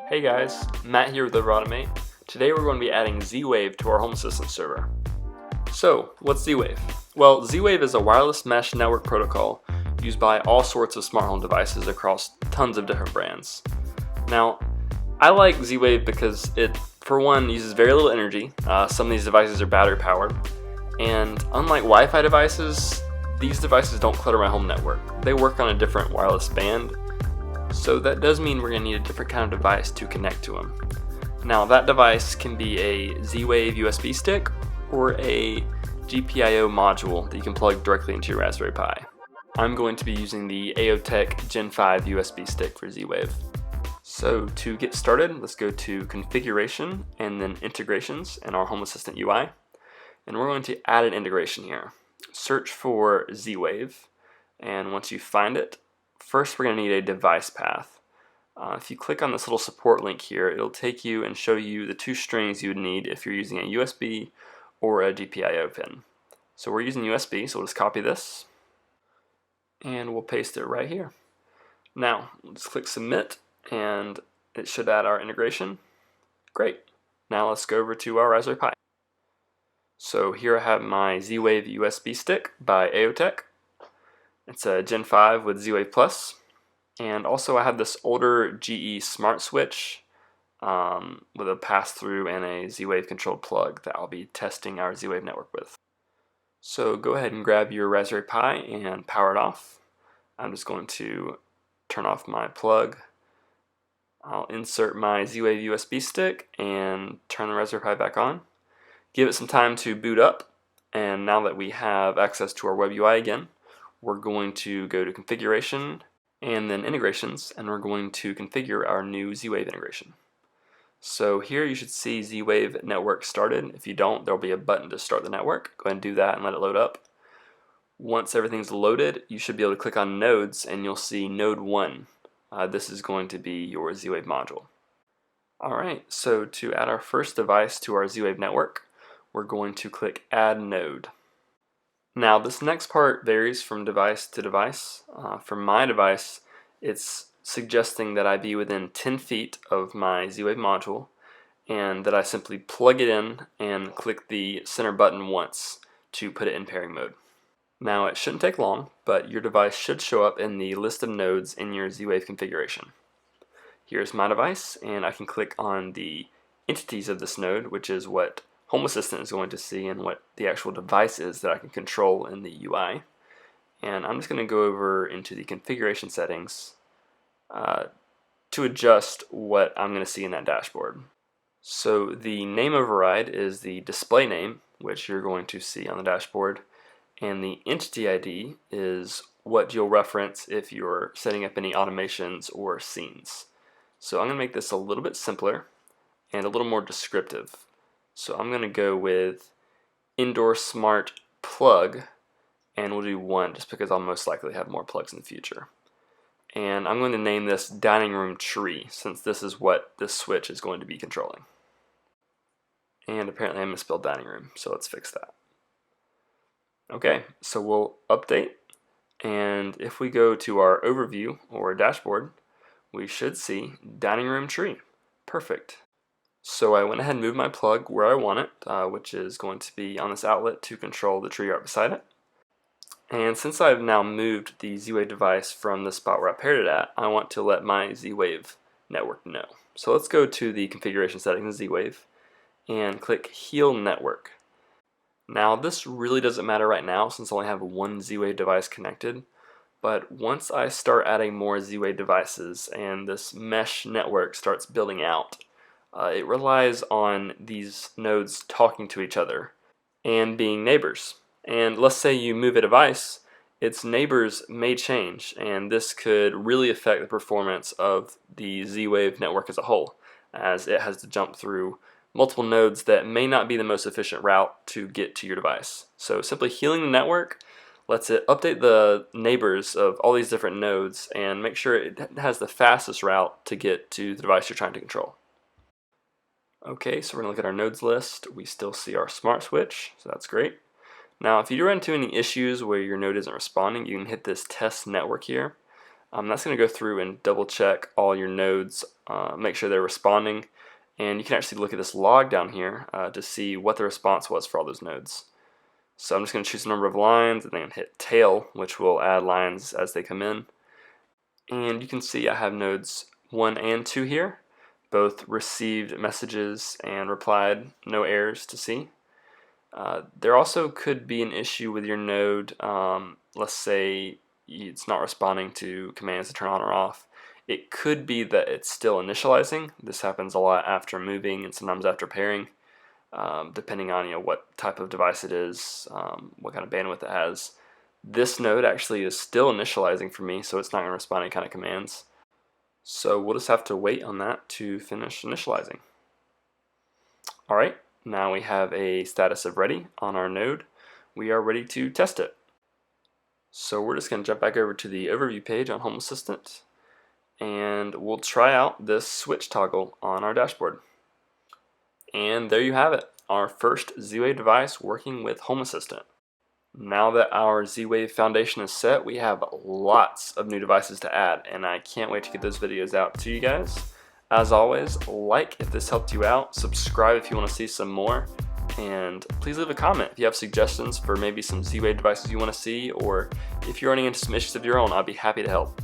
Hey guys, Matt here with Automate. Today we're going to be adding Z-Wave to our Home Assistant server. So, what's Z-Wave? Well, Z-Wave is a wireless mesh network protocol used by all sorts of smart home devices across tons of different brands. Now, I like Z-Wave because it, for one, uses very little energy. Some of these devices are battery powered, and unlike Wi-Fi devices, these devices don't clutter my home network. They work on a different wireless band, so that does mean we're going to need a different kind of device to connect to them. Now that device can be a Z-Wave USB stick or a GPIO module that you can plug directly into your Raspberry Pi. I'm going to be using the AOTech Gen 5 USB stick for Z-Wave. So to get started, let's go to Configuration and then Integrations in our Home Assistant UI. And we're going to add an integration here. Search for Z-Wave, and once you find it, first we're going to need a device path. If you click on this little support link here, it'll take you and show you the two strings you would need if you're using a USB or a GPIO pin. So we're using USB, so we'll just copy this and we'll paste it right here. Now, let's click submit and it should add our integration. Great. Now let's go over to our Raspberry Pi. So here I have my Z-Wave USB stick by AOTech. It's a Gen 5 with Z-Wave Plus. And also I have this older GE Smart Switch with a pass-through and a Z-Wave controlled plug that I'll be testing our Z-Wave network with. So go ahead and grab your Raspberry Pi and power it off. I'm just going to turn off my plug. I'll insert my Z-Wave USB stick and turn the Raspberry Pi back on. Give it some time to boot up, and now that we have access to our web UI again, we're going to go to Configuration and then Integrations, and we're going to configure our new Z-Wave integration. So here you should see Z-Wave network started. If you don't, there'll be a button to start the network. Go ahead and do that and let it load up. Once everything's loaded, you should be able to click on Nodes and you'll see Node 1. This is going to be your Z-Wave module. Alright, so to add our first device to our Z-Wave network, we're going to click Add Node. Now this next part varies from device to device. For my device, it's suggesting that I be within 10 feet of my Z-Wave module and that I simply plug it in and click the center button once to put it in pairing mode. Now it shouldn't take long, but your device should show up in the list of nodes in your Z-Wave configuration. Here's my device, and I can click on the entities of this node, which is what Home Assistant is going to see and what the actual device is that I can control in the UI. And I'm just going to go over into the configuration settings to adjust what I'm going to see in that dashboard. So the name override is the display name, which you're going to see on the dashboard, and the entity ID is what you'll reference if you're setting up any automations or scenes. So I'm going to make this a little bit simpler and a little more descriptive. So I'm going to go with Indoor Smart Plug, and we'll do 1 just because I'll most likely have more plugs in the future. And I'm going to name this Dining Room Tree, since this is what this switch is going to be controlling. And apparently I misspelled dining room, so let's fix that. Okay, so we'll update, and if we go to our overview or dashboard, we should see Dining Room Tree. Perfect. So I went ahead and moved my plug where I want it, which is going to be on this outlet to control the tree right beside it. And since I've now moved the Z-Wave device from the spot where I paired it at, I want to let my Z-Wave network know. So let's go to the configuration settings of Z-Wave and click Heal Network. Now this really doesn't matter right now since I only have one Z-Wave device connected, but once I start adding more Z-Wave devices and this mesh network starts building out, it relies on these nodes talking to each other and being neighbors. And let's say you move a device, its neighbors may change, and this could really affect the performance of the Z-Wave network as a whole, as it has to jump through multiple nodes that may not be the most efficient route to get to your device. So simply healing the network lets it update the neighbors of all these different nodes and make sure it has the fastest route to get to the device you're trying to control. Okay, so we're going to look at our nodes list. We still see our smart switch, so that's great. Now if you run into any issues where your node isn't responding, you can hit this test network here. That's going to go through and double check all your nodes, make sure they're responding, and you can actually look at this log down here to see what the response was for all those nodes. So I'm just going to choose a number of lines and then hit tail, which will add lines as they come in. And you can see I have nodes 1 and 2 here, both received messages and replied, no errors to see. There also could be an issue with your node. Let's say it's not responding to commands to turn on or off. It could be that it's still initializing. This happens a lot after moving and sometimes after pairing, depending on what type of device it is, what kind of bandwidth it has. This node actually is still initializing for me, so it's not going to respond to any kind of commands. So we'll just have to wait on that to finish initializing. Alright, now we have a status of ready on our node. We are ready to test it. So we're just going to jump back over to the overview page on Home Assistant, and we'll try out this switch toggle on our dashboard. And there you have it, our first Z-Wave device working with Home Assistant. Now that our Z-Wave foundation is set, we have lots of new devices to add, and I can't wait to get those videos out to you guys. As always, like if this helped you out, subscribe if you want to see some more, and please leave a comment if you have suggestions for maybe some Z-Wave devices you want to see, or if you're running into some issues of your own, I'd be happy to help.